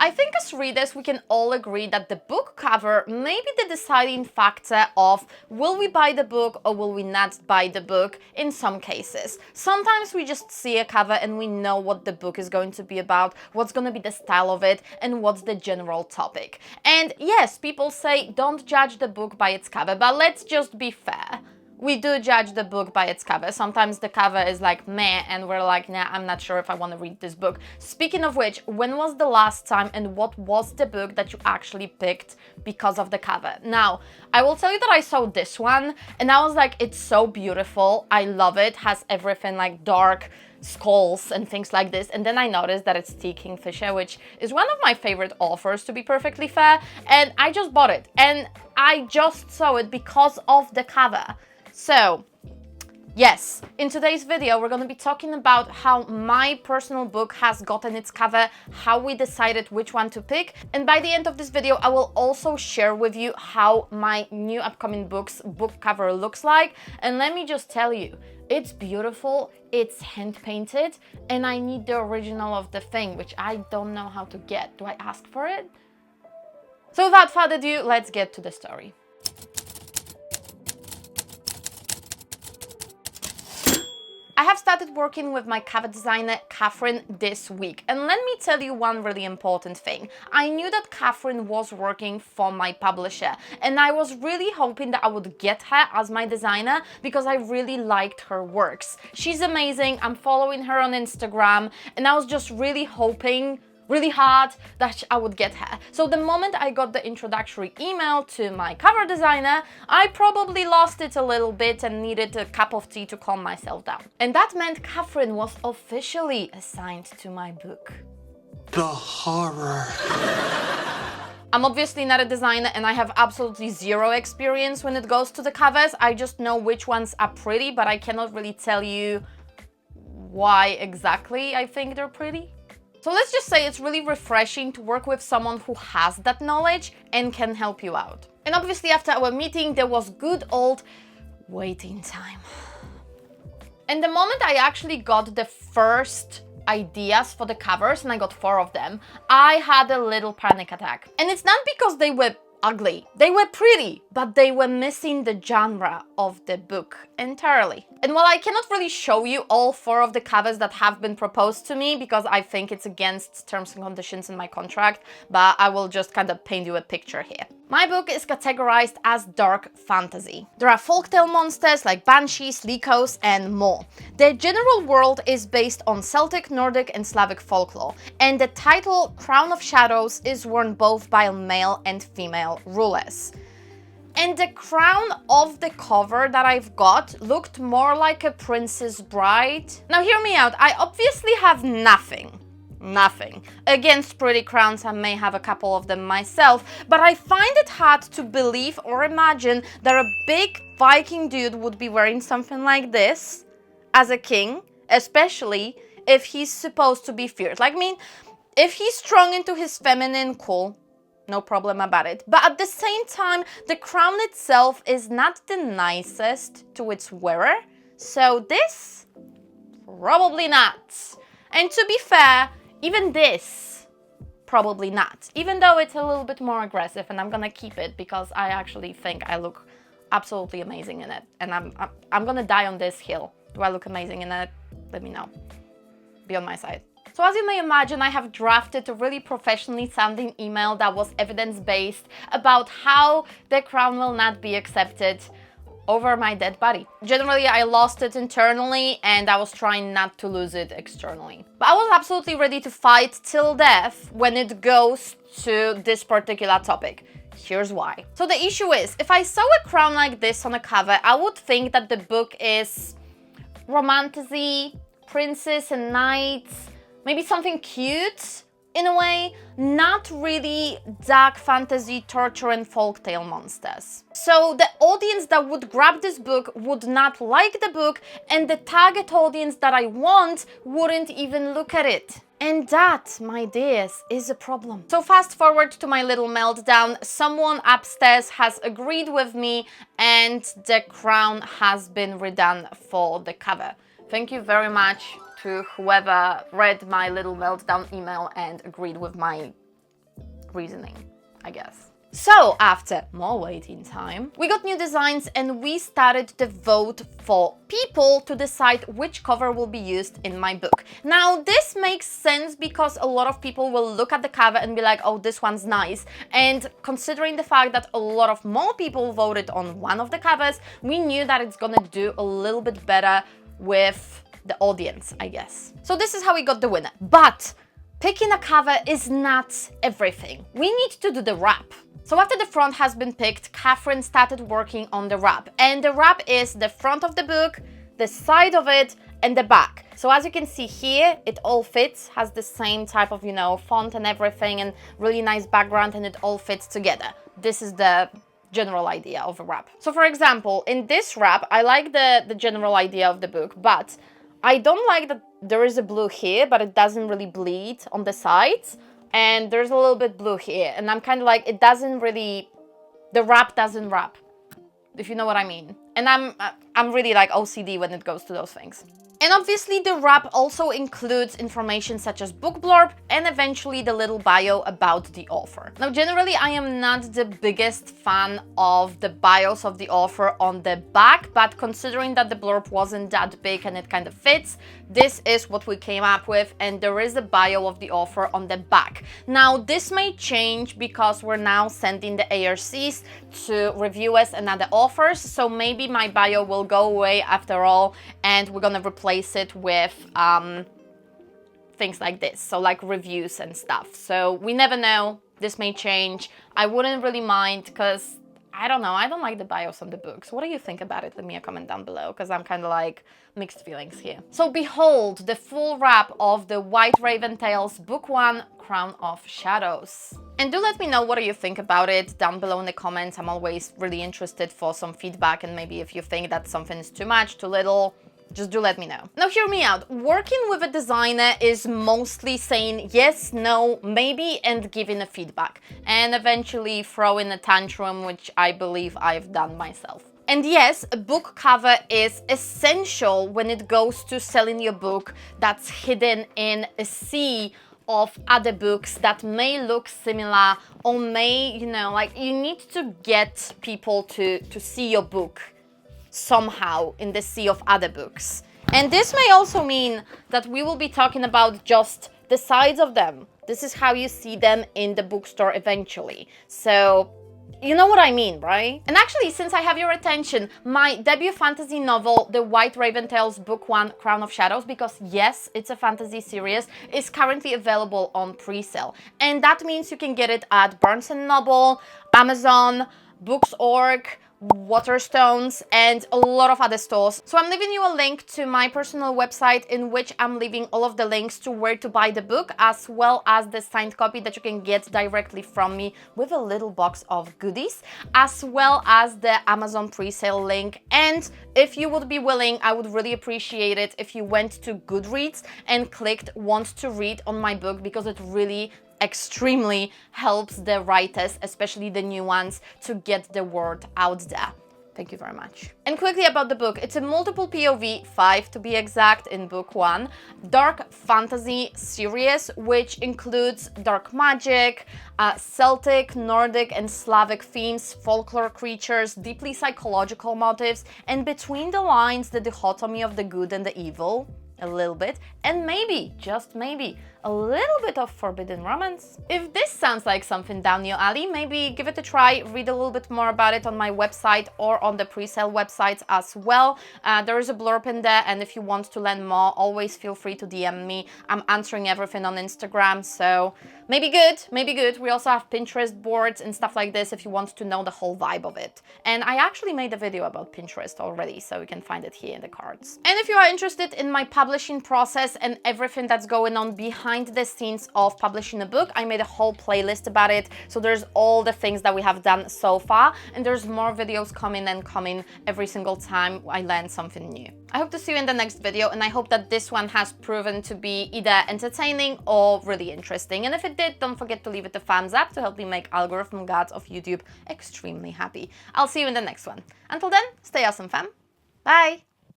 I think as readers, we can all agree that the book cover may be the deciding factor of will we buy the book or will we not buy the book in some cases. Sometimes we just see a cover and we know what the book is going to be about, what's going to be the style of it, and what's the general topic. And yes, people say don't judge the book by its cover, but let's just be fair. We do judge the book by its cover. Sometimes the cover is like meh and we're like, nah, I'm not sure if I want to read this book. Speaking of which, when was the last time and what was the book that you actually picked because of the cover? Now, I will tell you that I saw this one and I was like, it's so beautiful. I love it. Has everything like dark skulls and things like this, and then I noticed that it's T. Kingfisher, which is one of my favorite authors, to be perfectly fair, and I just bought it and I just saw it because of the cover. So yes, in today's video we're going to be talking about how my personal book has gotten its cover, how we decided which one to pick, and by the end of this video I will also share with you how my new upcoming book's book cover looks like. And let me just tell you, it's beautiful, it's hand painted, and I need the original of the thing, which I don't know how to get. Do I ask for it? So without further ado, let's get to the story. I have started working with my cover designer, Catherine, this week. And let me tell you one really important thing. I knew that Catherine was working for my publisher, and I was really hoping that I would get her as my designer because I really liked her works. She's amazing. I'm following her on Instagram, and I was just really hoping really hard that I would get her. So the moment I got the introductory email to my cover designer, I probably lost it a little bit and needed a cup of tea to calm myself down. And that meant Catherine was officially assigned to my book. The horror. I'm obviously not a designer and I have absolutely zero experience when it goes to the covers. I just know which ones are pretty, but I cannot really tell you why exactly I think they're pretty. So let's just say it's really refreshing to work with someone who has that knowledge and can help you out. And obviously after our meeting, there was good old waiting time. And the moment I actually got the first ideas for the covers, and I got 4 of them, I had a little panic attack. And it's not because they were ugly. They were pretty, but they were missing the genre of the book entirely. And while I cannot really show you all 4 of the covers that have been proposed to me because I think it's against terms and conditions in my contract, but I will just kind of paint you a picture here. My book is categorized as dark fantasy. There are folktale monsters like banshees, lycos, and more. The general world is based on Celtic, Nordic, and Slavic folklore, and the title Crown of Shadows is worn both by male and female rulers. And the crown of the cover that I've got looked more like a princess bride. Now hear me out, I obviously have nothing against pretty crowns. I may have a couple of them myself, but I find it hard to believe or imagine that a big Viking dude would be wearing something like this as a king, especially if he's supposed to be fierce. Like, I mean, if he's strong into his feminine, cool, no problem about it. But at the same time, the crown itself is not the nicest to its wearer, so this, probably not. And to be fair, even this, probably not. Even though it's a little bit more aggressive, and I'm gonna keep it because I actually think I look absolutely amazing in it. And I'm gonna die on this hill. Do I look amazing in it? Let me know. Be on my side. So as you may imagine, I have drafted a really professionally sounding email that was evidence-based about how the crown will not be accepted over my dead body. Generally, I lost it internally and I was trying not to lose it externally. But I was absolutely ready to fight till death when it goes to this particular topic. Here's why. So the issue is, if I saw a crown like this on a cover, I would think that the book is romantasy, princess and knights, maybe something cute in a way, not really dark fantasy, torture and folktale monsters. So the audience that would grab this book would not like the book, and the target audience that I want wouldn't even look at it. And that, my dears, is a problem. So fast forward to my little meltdown. Someone upstairs has agreed with me and the crown has been redone for the cover. Thank you very much to whoever read my little meltdown email and agreed with my reasoning, I guess. So after more waiting time, we got new designs and we started the vote for people to decide which cover will be used in my book. Now this makes sense because a lot of people will look at the cover and be like, oh, this one's nice. And considering the fact that a lot of more people voted on one of the covers, we knew that it's gonna do a little bit better with the audience, I guess. So this is how we got the winner. But picking a cover is not everything. We need to do the wrap. So after the front has been picked, Catherine started working on the wrap. And the wrap is the front of the book, the side of it, and the back. So as you can see here, it all fits, has the same type of, font and everything, and really nice background, and it all fits together. This is the general idea of a wrap. So for example, in this wrap, I like the general idea of the book, but I don't like that there is a blue here, but it doesn't really bleed on the sides. And there's a little bit blue here. And I'm kind of like, the wrap doesn't wrap, if you know what I mean. And I'm really like OCD when it goes to those things. And obviously the wrap also includes information such as book blurb and eventually the little bio about the author. Now generally I am not the biggest fan of the bios of the author on the back, but considering that the blurb wasn't that big and it kind of fits, this is what we came up with, and there is a bio of the author on the back. Now this may change because we're now sending the ARCs to reviewers and other authors, so maybe my bio will go away after all and we're gonna replace it with things like this, so like reviews and stuff. So we never know, this may change. I wouldn't really mind because I don't know, I don't like the bios on the books. What do you think about it? Leave me a comment down below because I'm kind of like mixed feelings here. So behold the full wrap of the White Raven Tales Book 1 Crown of Shadows. And do let me know what do you think about it down below in the comments. I'm always really interested for some feedback, and maybe if you think that something is too much, too little, just do let me know. Now hear me out. Working with a designer is mostly saying yes, no, maybe, and giving a feedback. And eventually throwing a tantrum, which I believe I've done myself. And yes, a book cover is essential when it goes to selling your book that's hidden in a sea of other books that may look similar or may, like you need to get people to see your book somehow in the sea of other books. And this may also mean that we will be talking about just the sides of them. This is how you see them in the bookstore eventually. So you know what I mean, right? And actually, since I have your attention, my debut fantasy novel, The White Raven Tales Book 1 Crown of Shadows, because yes, it's a fantasy series, is currently available on pre-sale. And that means you can get it at Barnes & Noble, Amazon, Books.org, Waterstones, and a lot of other stores. So I'm leaving you a link to my personal website in which I'm leaving all of the links to where to buy the book, as well as the signed copy that you can get directly from me with a little box of goodies, as well as the Amazon pre-sale link. And if you would be willing, I would really appreciate it if you went to Goodreads and clicked want to read on my book, because it really extremely helps the writers, especially the new ones, to get the word out there. Thank you very much. And quickly about the book, it's a multiple POV, 5 to be exact, in book 1, dark fantasy series, which includes dark magic, Celtic, Nordic and Slavic themes, folklore creatures, deeply psychological motives, and between the lines, the dichotomy of the good and the evil, a little bit, and maybe, just maybe, a little bit of forbidden romance. If this sounds like something down your alley, maybe give it a try, read a little bit more about it on my website or on the pre-sale websites as well. There is a blurb in there, and if you want to learn more, always feel free to DM me. I'm answering everything on Instagram, so maybe good, maybe good. We also have Pinterest boards and stuff like this if you want to know the whole vibe of it. And I actually made a video about Pinterest already, so you can find it here in the cards. And if you are interested in my publishing process and everything that's going on behind the scenes of publishing a book, I made a whole playlist about it. So there's all the things that we have done so far, and there's more videos coming and coming every single time I learn something new. I hope to see you in the next video, and I hope that this one has proven to be either entertaining or really interesting. And if it did, don't forget to leave it a thumbs up to help me make algorithm gods of YouTube extremely happy. I'll see you in the next one. Until then, stay awesome, fam. Bye!